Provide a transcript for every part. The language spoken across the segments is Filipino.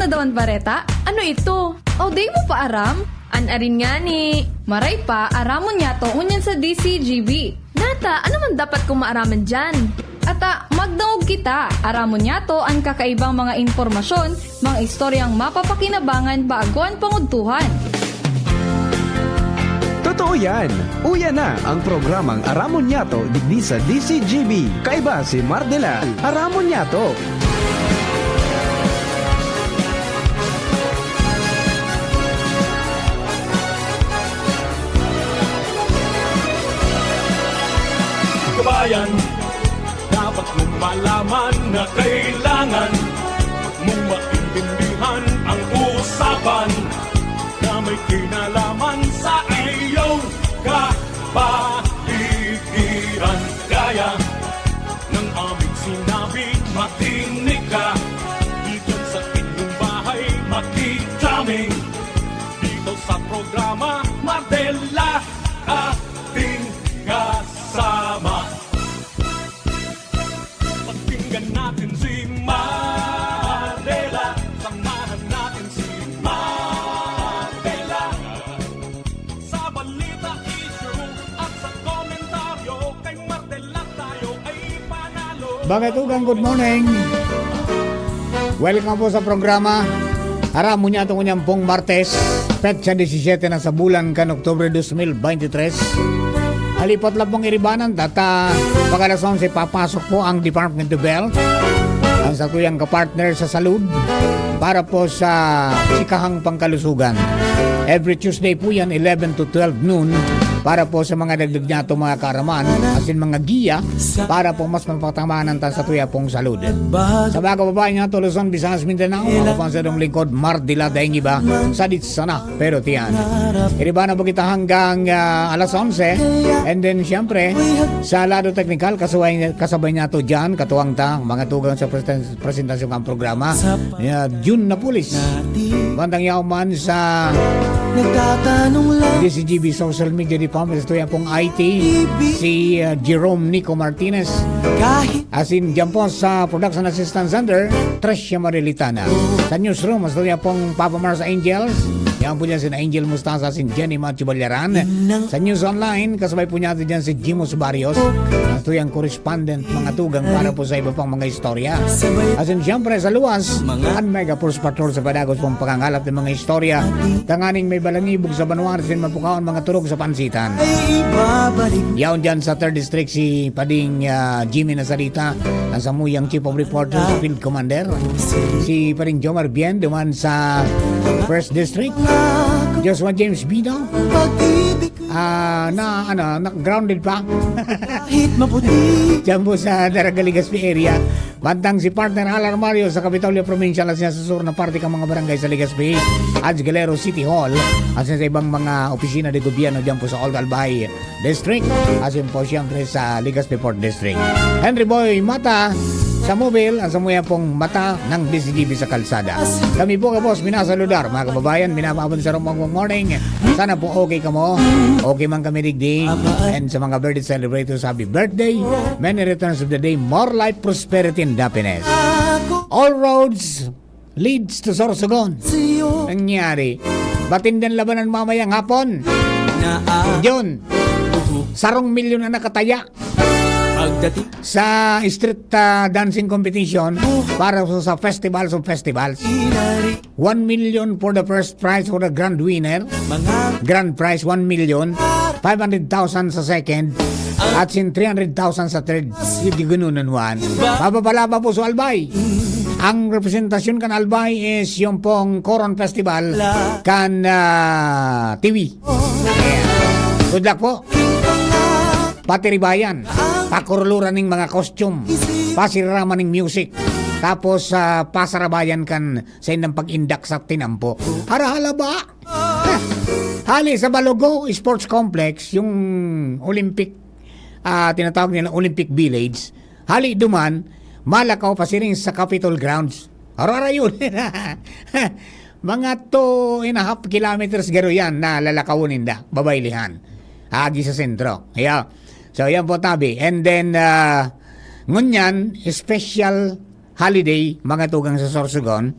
dawan bareta? Ano ito? O day mo pa aram? Anarin nga ni. Maray pa, aramon niya to unyan sa DCGB. Nata, ano man dapat kong maaraman dyan? Ata, magdaog kita. Aramon niya to ang kakaibang mga impormasyon, mga istoryang mapapakinabangan baguan panguntuhan. Totoo yan. Uya na ang programang Aramon Yato digdi sa DCGB. Kaiba si Mardela. Aramon Yato. Kabayan, dapat mong malaman na kailangan mong maintindihan ang usapan na may kinalaman sa iyong kapaligiran. Gaya ng aming sinabi, makinig ka. Dito sa inyong bahay, makijaming. Dito sa programa, Mardela, ating kasama. Pakinggan natin si Mardela, samahan natin si Mardela. Sa balita, issue at sa komentaryo, kay Mardela tayo ay panalo. Bakit ugang good morning? Welcome po sa programa Aramon Yato kunyang pong Martes, petsa 17 na sa bulan kan Oktubre 2023. Alipat lang pong iribanan data pagkalas 11 papasok po ang Department of Health ang satuyang kapartner sa salud para po sa sikahang pangkalusugan. Every Tuesday po yan 11 to 12 noon para po sa mga dagdag niya ito mga kaaraman as in mga giya para po mas mapatamanan ta sa tuya pong salud. Sa mga kababae nga to Luzon, Visayas, Mindanao, ako pa sa dong lingkod Mardela dahing iba sa sana pero tiyan. Iriba na po kita hanggang alas 11 and then syempre sa lado technical kasabay niya to dyan katuwang ta mga tugang sa presentasyon ng programa June na pulis bandang yaman sa DCGB Social Media Department ito yan pong IT si Jerome Nico Martinez as in dyan po sa Production Assistance Center Tricia Marilitana sa newsroom ito yan pong Papa Mars Angels yan po dyan si Angel Mustasa si Jenny Matthew Balyaran sa News Online kasabay po natin dyan si Jimos Barrios ito yung correspondent mga tugang para po sa iba pang mga istorya as in siyempre sa luwas ang Mega Force Patrol sa Padagos pong pangangalap ng mga istorya tanganing may balangibog sa Banuan sin mapukaon mga turog sa pansitan yaon dyan sa 3rd District si Pading Jimmy Nazarita ang samuyang Chief of Reporters Field Commander si Pading Jomar Bien duman sa 1st District Joshua James Bino na grounded pa dyan po sa Daragaligaspi area bantang si partner Alar Mario sa Kapitolyo Provincial at siya sa sur na parte ka mga barangay sa Legazpi at Galero City Hall at sa ibang mga opisina de gobyerno dyan po sa Old Albay District at yun po siyempre sa Legazpi Port District. Henry Boy Mata sa mobile ang samuya pong mata ng DCGB sa kalsada. Kami po kapos minasaludar mga kababayan, minamabon sa rumong morning. Sana po okay ka mo, okay man kami digdi. And sa mga birthday celebrators, happy birthday, many returns of the day, more life, prosperity and happiness. All roads leads to Sorsogon. Nangyari, batindan labanan mamayang hapon. Yun, sarong milyon na nakataya sa street dancing competition para sa festivals of festivals. 1 million for the first prize for the grand winner. Grand prize 1 million. 500,000 sa second. At sin 300,000 sa third. Hindi ganunan one. Papapalaba po sa Albay. Ang representasyon kan Albay is yung pong Coron Festival kan Tiwi. Yeah. Good luck po. Patiribayan, pakuruluran ng mga costume, pasiraraman ng music, tapos pasarabayan kan sa indang pag-indak sa tinampo. Harahala ba? Hali sa Balogo Sports Complex, yung Olympic, tinatawag nila Olympic Village, hali duman, Malakaw pasiring sa Capitol Grounds. Harara yun. Mga 2.5 kilometers garo yan na lalakawunin da, babaylihan. Agi sa sentro. Yeah. So, yan po tabi. And then, ngunyan, special holiday, mga tugang sa Sorsogon,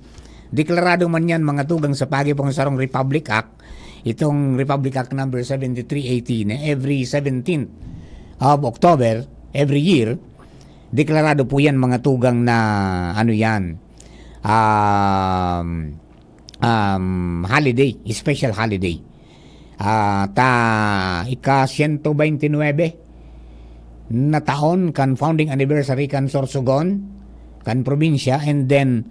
Deklarado man yan mga tugang sa pagipong sarong Republic Act, itong Republic Act number 7318 na every 17th of October, every year, deklarado po yan mga tugang na ano yan, holiday, special holiday. Ika-129 na taon kan founding anniversary kan Sorsogon, kan probinsya, and then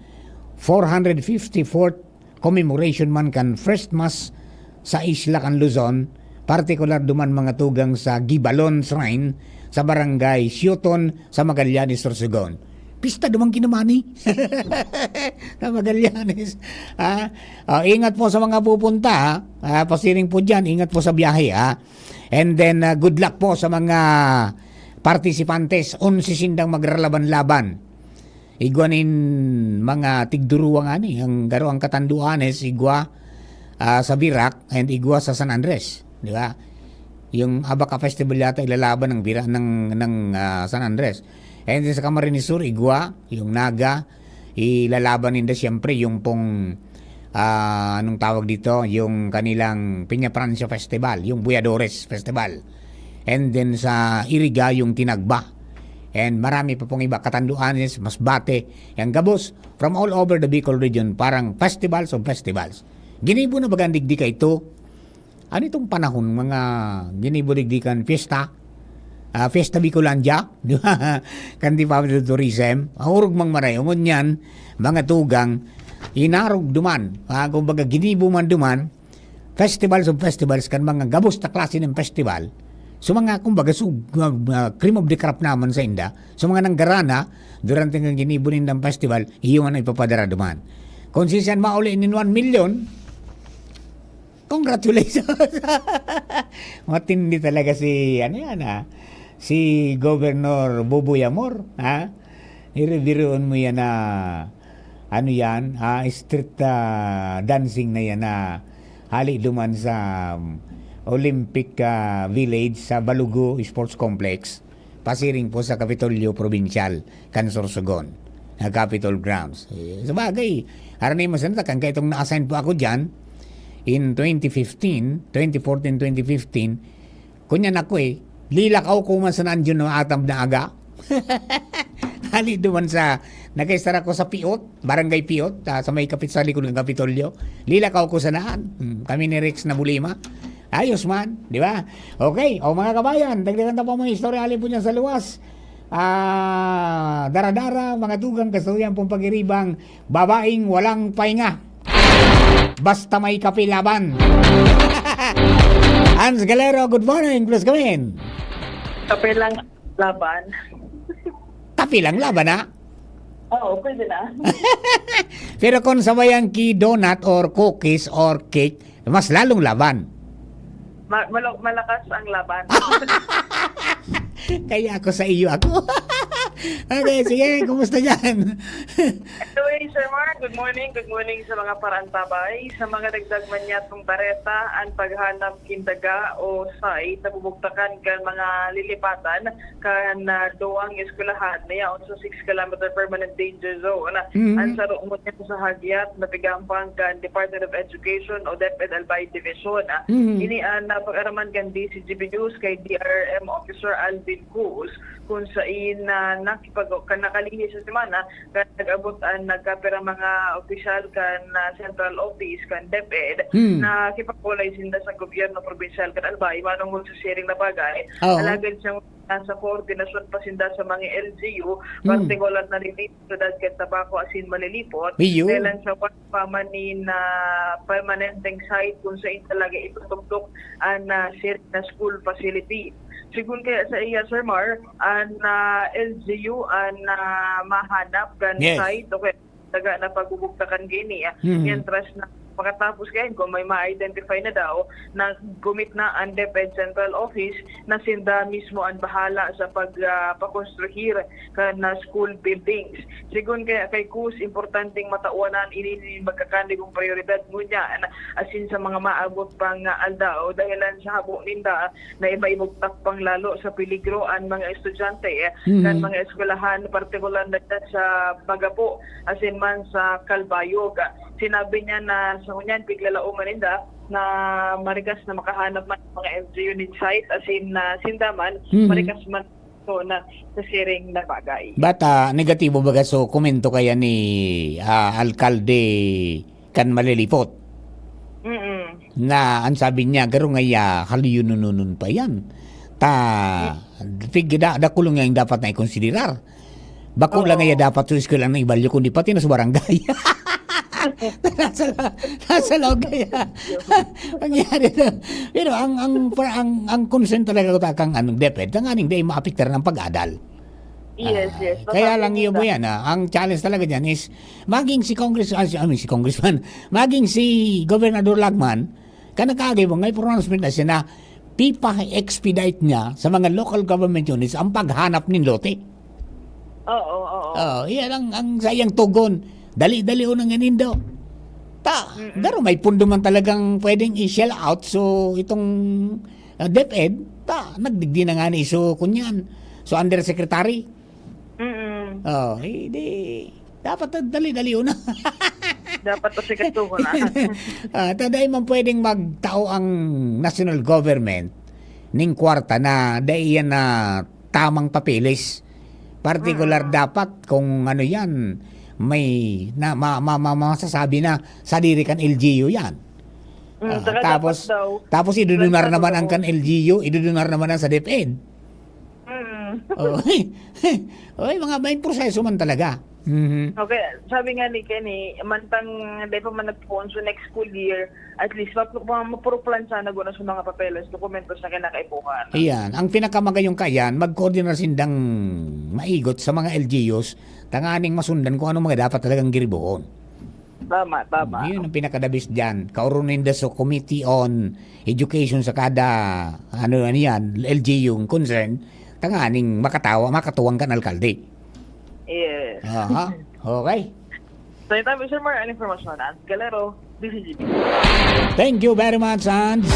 454th commemoration man kan first mass sa isla kan Luzon, partikular duman mga tugang sa Gibalon Shrine sa barangay Sioton sa Magallanes, Sorsogon. Pista dumang kinamani sa Magallanes. Ingat po sa mga pupunta, pasiring po dyan, ingat po sa biyahe. And then good luck po sa mga partisipantes, 11 sindang magralaban-laban. Igwanin mga tigduruwang ani, ang garo ang Katanduanes, igwa sa Birak, and igwa sa San Andres. Di ba? Yung Abaca Festival yata ilalaban ng Birak ng San Andres. And then sa Camarines Sur, igwa, yung Naga, ilalaban nila siyempre yung pong, anong tawag dito, yung kanilang Peña Francia Festival, yung Buyadores Festival. And then sa Iriga, yung Tinagba. And marami pa pong iba, Catanduanes, Masbate, yung Gabos, from all over the Bicol region, parang festivals of festivals. Ginibo na bagang digdika ito? Ano itong panahon, mga ginibo digdikan, fiesta? Fiesta Bicolandia, di ba? Kandi pa sa tourism, ahurog mang maray, umon yan, mga tugang, inarog duman, kumbaga ginibo man duman, festivals of festivals, kan mga Gabos na klase ng festival, so mga kumbaga cream of the crop naman sa inda, so mga nanggarana durante ng ginibunin ng festival, iyon ang ipapadara duman. Kung siyan mauli in 1 million, congratulations. Matindi talaga si si Governor Buboy Amor, i-reviewon mo yan na street dancing na yan na hali duman sa Olympic Village sa Balugo Sports Complex, pasiring po sa Kapitolyo Provincial, Sorsogon, Capitol Grounds. Sabagay, haranay mo sa natakan, kaya itong na-assign po ako dyan, in 2014-2015, kunyan ako lilakaw ko man sa nandiyon no atam na aga. Hali duman sa, nakaistara ko sa Piot, Barangay Piot, sa may kapit sa likod ng Kapitolyo. Lilakaw ko sa naan. Kami ni Rex na Bulima. Ayos man, di ba? Okay, mga kabayan, dagdagan na po mga istorya alin po niyan sa luwas. Daradara, mga tugang kasaluyan pong pag-iribang babaeng walang pahinga. Basta may kapilaban. Hans Galero, good morning. Please come in. Kapilang laban. Kapilang laban, Oo, pwede na. Pero kung sabayan ki donut or cookies or cake, mas lalong laban. Malakas ang laban. Kaya ako sa iyo ako. Okay, sige, kumusta dyan? Anyway, Sir Mark, good morning. Good morning sa mga parantabay. Sa mga dagdag manyatong tareta, ang paghanap kindaga o site na bubuktakan kan mga lilipatan kan doang eskulahan niya on sa 6 kilometer permanent danger zone. Ang saro mo sa hagyat na pigampang kan Department of Education o DepEd Albay Division. Ini ang napag-araman kan DCGB News kay DRM Officer Alvin Cruz kung saan nakalinis sa semana kan nag-abot ang nagkapira mga opisyal kan Central Office kan DepEd na kipagkulay sinda sa gobyerno provincial kan Albay manungod sa sharing na bagay. Alagad siyang sa koordinasyon pa sinda sa mga LGU, partikular na rin sa Dadget Tabako asin malilipot. Kailan sa pamanin na permanenteng site kung saan talaga itutugtok ang sharing na school facility. Sigun kaya sa iya, Sir Mar, ang LGU ang mahanap kan site o kaya taga na pagbubuktakan gini. Yan trust na pagkatapos kayo, kung may ma-identify na daw, na gumit na ang DepEd Central Office na sinda mismo ang bahala sa pagkonstruhir na school buildings. Sigun kaya kay Kus, importanteng matauanan ini magkakandigong prioridad ngunya asin sa mga maabot pang aldaw dahilan sa habo ninda na iba-ibugtak pang lalo sa peligro ang mga estudyante kan mga eskwelahan, partikular na sa Pagapo asin man sa Kalbayog. sinabi niya na sa kunyan biglalao maninda na marikas na makahanap man ng mga LGU need site as in sindaman marikas man so na sa siring na bagay. Bata, negatibo baga so komento kaya ni Alkalde kan malilipot na ang sabi niya garo ngaya haliyununun pa yan. Tigda da kulong nga yung dapat na ikonsiderar. Bako lang ngaya dapat sa eskwela na ibalyo kundi pati na sa barangay. nasa loob kaya. Nangyari na. Pero ang concern talaga ko takang anong DepEd, ang aning day maapektar ng pag-adal. Yes. Kaya lang yun mo yan. Ang challenge talaga dyan is maging si Congressman, maging si Gobernador Lagman, kanakagay mo ngay pronouncement na siya na pipa-expedite niya sa mga local government units ang paghanap ng lote. Oo. Yan ang sayang tugon. Dali-dali unang ganindo. Garo may pundo man talagang pwedeng i-shell out. So, itong DepEd, nagdigdi na nga ni so kunyan. So, undersecretary. Dapat dali-dali una. Dapat to sikatuho na. Taday man pwedeng magtao ang national government ning kwarta na daiyan na tamang papeles. Particular dapat kung ano yan, may na masasabi na sa diri kan LGU yan. Tapos idudunar naman ang kan LGU, idudunar naman ang sa DepEd. Oy, mga main proseso man talaga. Okay, sabi nga ni Kenny, mantang di pa man nagpuon so next school year, at least mapuro-plan sana guna sa mga papeles, dokumentos na kinakaipuhan. Ayan, ang pinakamagayong kayan, mag-coordinate sindang maigot sa mga LGUs, tanganing masundan kung ano mga dapat talagang giribuhon. Tama. Yun ang pinakadabis dyan. Kaurunin da sa Committee on Education sa kada, yan, LGU concern, tanganing makatuwang kan alkalde. Yes. Okay. So, yung time, Sir Mar, ang informasyon na Galero, DCGB. Thank you very much, Hans.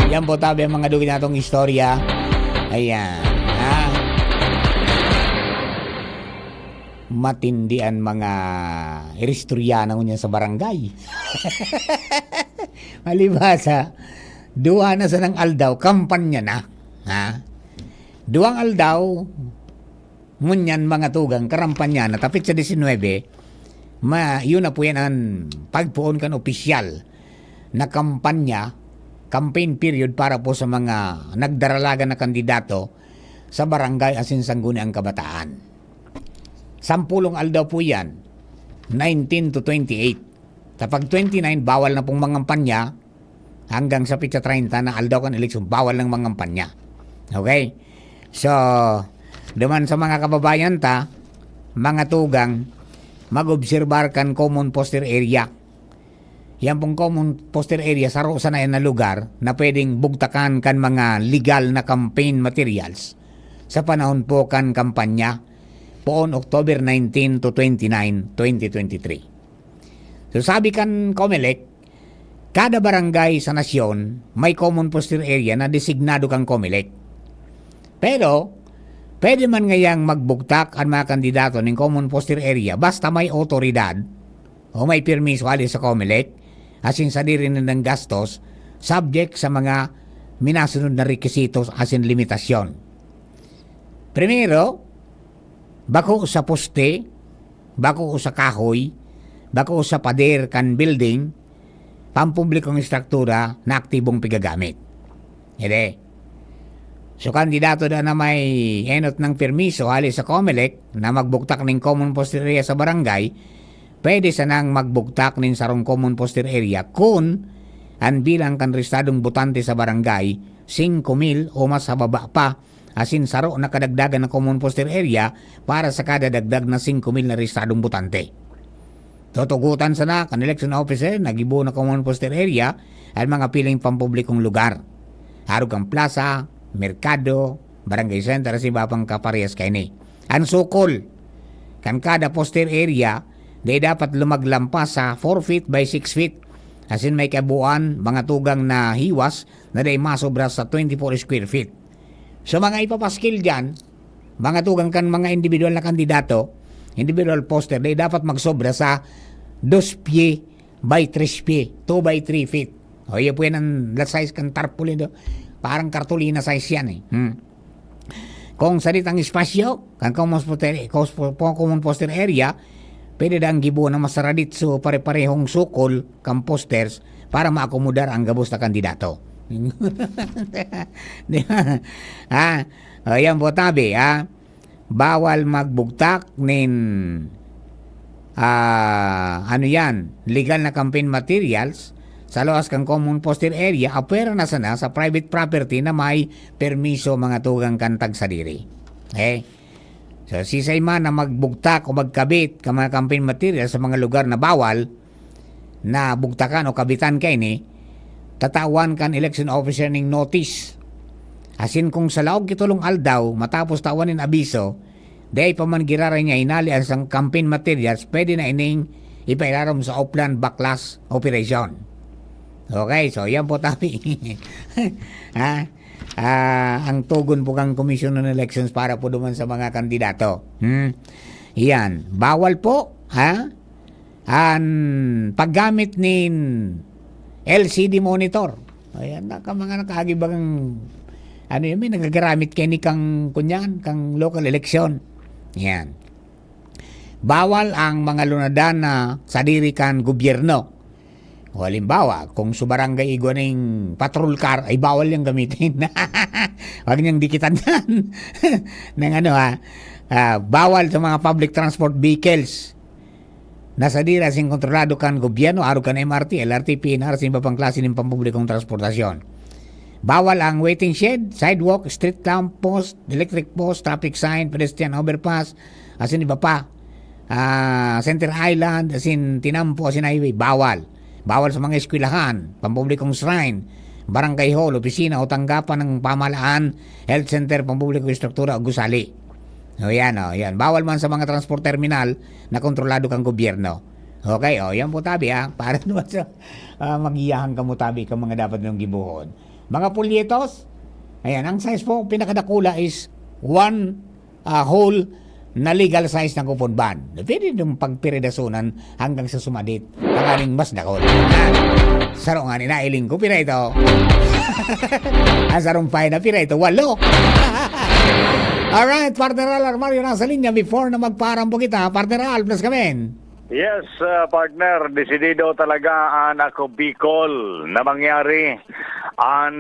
Yan po tabi ang mga dugi natong istorya. Ayan. Matindian mga Eristoryana niya sa barangay. Malibasa, duha na sa ng aldaw, kampanya na. Duwang aldaw, ngunyan mga tugang, karampanya na, tapit sa 19, yun na po yan ang pagpuon kan opisyal na kampanya, campaign period para po sa mga nagdaralaga na kandidato sa barangay asin sangguniang kabataan. 10 aldaw po yan, 19 to 28. Kapag 29, bawal na pong mangampanya hanggang sa pitsa 30 na aldaw kan eleksyon, bawal ng mangampanya. Okay? So, duman sa mga kababayan mga tugang, mag-obserbar kan common poster area. Yan pong common poster area, saro sa na yan na lugar na pwedeng bugtakan kan mga legal na campaign materials sa panahon po kan kampanya poon October 19 to 29, 2023. So sabi kan COMELEC, kada barangay sa nasyon may common poster area na designado kang COMELEC. Pero pwede man ngayang magbugtak ang mga kandidato ng common poster area basta may otoridad o may permiso alis sa COMELEC asin sa diri ng gastos subject sa mga minasunod na requisitos asin limitasyon. Primero, bako sa poste, bako sa kahoy, bako sa pader kan building, pampublikong struktura na aktibong pigagamit. Hindi. So, kandidato na may enot ng permiso halis sa COMELEC na magbuktak ng common poster area sa barangay, pwede sanang magbuktak ng sarong common poster area kung ang bilang kan restadong butante sa barangay 5,000 o mas hababa pa asin saro na kadagdagan ng common poster area para sa kada dagdag na 5,000 na restadong butante. Tutugutan sana kan election officer nagibo na common poster area at mga piling pampublikong lugar. Harugang plaza, merkado, barangay center si bapang kaparehas kay ni. Ang sukol kan kada poster area day dapat lumaglampas sa 4 feet by 6 feet. Asin may kabuuan mga tugang na hiwas na day masobra sa 24 square feet. So mga ipapaskil dyan, mga tugang kan mga individual na kandidato, individual poster day dapat magsobra sa 2 pie by 3 feet. 2 by 3 feet. O, yan po yan ang size kan tarpaulin do. Parang kartulina size yan eh. Kung salitang espasyo, kan common poster area, pwede dang gibo na masaradit so pare-parehong sukol kang posters para maakomodar ang gabos na kandidato. Di ba? Ayan po tabi, bawal magbugtak nin ano yan, legal na campaign materials sa lawas kang common poster area, apera na sana sa private property na may permiso mga tugang kantag sa diri. Okay? So, sisay man na magbugtak o magkabit ka mga campaign materials sa mga lugar na bawal na bugtakan o kabitan kay ni, tatawan kan election officer ning notice. Asin kung sa laog kitulong aldaw, matapos tawanin abiso, day pa man girara niya inali ang sang campaign materials, pwede na ining ipailarom sa Oplan Backlash Operation. Okay, so yan po tabi. Ang tugon po kang Commission on Elections para po duman sa mga kandidato. Yan, bawal po, ang paggamit nin LCD monitor. Ayan, mga nakagibang ano yun, may nagagamit kay ni kang kunyan, kang local election. Yan. Bawal ang mga lunadan na sa diri kan gobyerno. O halimbawa, kung sa barangay iguaning patrol car, ay bawal yung gamitin. Huwag niyang dikitan yan. Nang ano bawal sa mga public transport vehicles. Nasa dira sing kontrolado kan gobyerno, aro kan MRT, LRT, PNR, sa iba pang klase ng pampublikong transportasyon. Bawal ang waiting shed, sidewalk, street lamp post, electric post, traffic sign, pedestrian overpass, asin iba pa. Center Island, asin tinampo, asin highway, bawal. Bawal sa mga eskwelahan, pampublikong shrine, barangay hall, opisina o tanggapan ng pamahalaan, health center, pampublikong struktura o gusali. O yan, Bawal man sa mga transport terminal na kontrolado kang gobyerno. Okay, yan po tabi para naman sa magiyahan ka mo tabi kang mga dapat nung gibuhon. Mga pulyetos, ayan, ang size po, pinakadakula is 1 whole na legal size ng coupon ban. Pwede nung pagpiridasunan hanggang sa sumadit. Tangaling mas dakol. Sarong nga ninailing ko, pira ito. Ang sarong pay na pira ito, 8. Alright, partner Al Armario nasa linya before na magparambo kita. Partner Al, plus kami. Yes, partner, desidido talaga ang ako Bicol na mangyari ang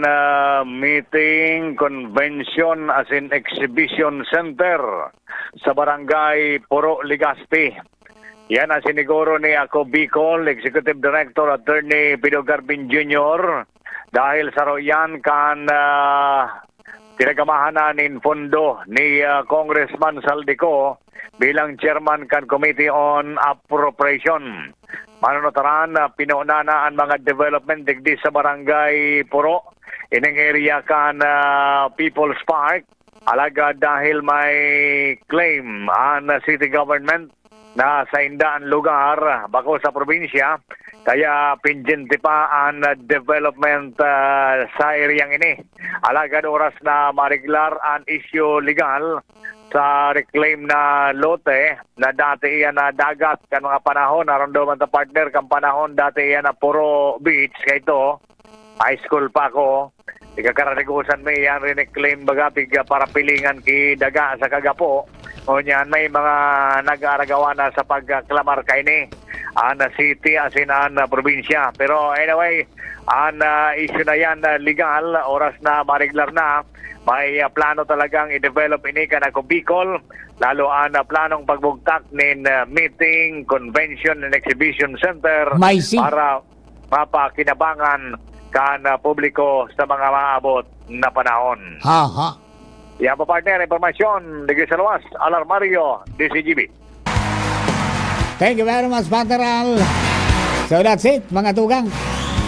meeting, convention as in exhibition center sa barangay Puro Legazpi. Yan ang siniguro ni ako Bicol, Executive Director Attorney Pido Garbin Jr. dahil sa royan kan tinagamahanan in fondo ni Congressman Saldico bilang chairman kan Committee on Appropriation. Manonotaran na pinuna na ang mga development digdi sa barangay Puro inang area kan People's Park. Alaga dahil may claim ang city government na sa indaan lugar bako sa probinsya, kaya pinjente pa ang development sa areang ini. Alagad oras na mariglar ang issue legal sa reclaim na lote na dati iyan na dagat kan mga panahon, naroon daw man ta partner kan panahon dati iyan na Puro Beach kay ito. High school pa ako. Ikakaranagusan may yan rin claim baga para pilingan ki daga sa kagapo. O niyan may mga nag-aragawa na sa pagklamar kay ni ang city as in ang probinsya. Pero anyway, ang issue na yan legal, oras na mariglar na, may plano talagang i-develop ini ka na Bicol, lalo ang planong pagbugtak nin meeting, convention and exhibition center para mapakinabangan kan publiko sa mga maabot na panahon. Yan po partner, informasyon digay sa luwas, Al Armario, DCGB. Thank you very much, partner Al. So that's it, mga tugang.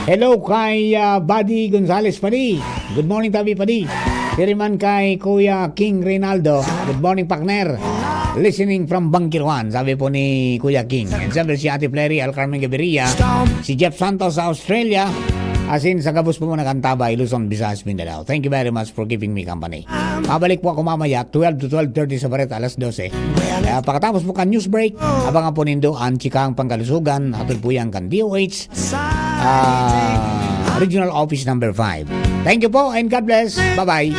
Hello kay Buddy Gonzales Padi. Good morning, Tabi Padi. Diriman kay Kuya King Reynaldo. Good morning, partner. Listening from Bangkirwan, sabi po ni Kuya King. And siyempre si Ate Flery Al Carmen Gaviria. Si Jeff Santos sa Australia. As in, sa gabos po muna Cantabay, Luzon, Visayas, Mindanao. Thank you very much for keeping me company. Pabalik po ako mamaya, 12 to 12:30 sa Bareta, alas 12. Pagkatapos po kan news break, abangan po nindo ang chikang pangkalusugan, hatod po yan kan DOH, Regional Office number 5. Thank you po and God bless. Bye-bye.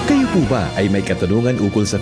Kayo po ba ay may katanungan ukol sa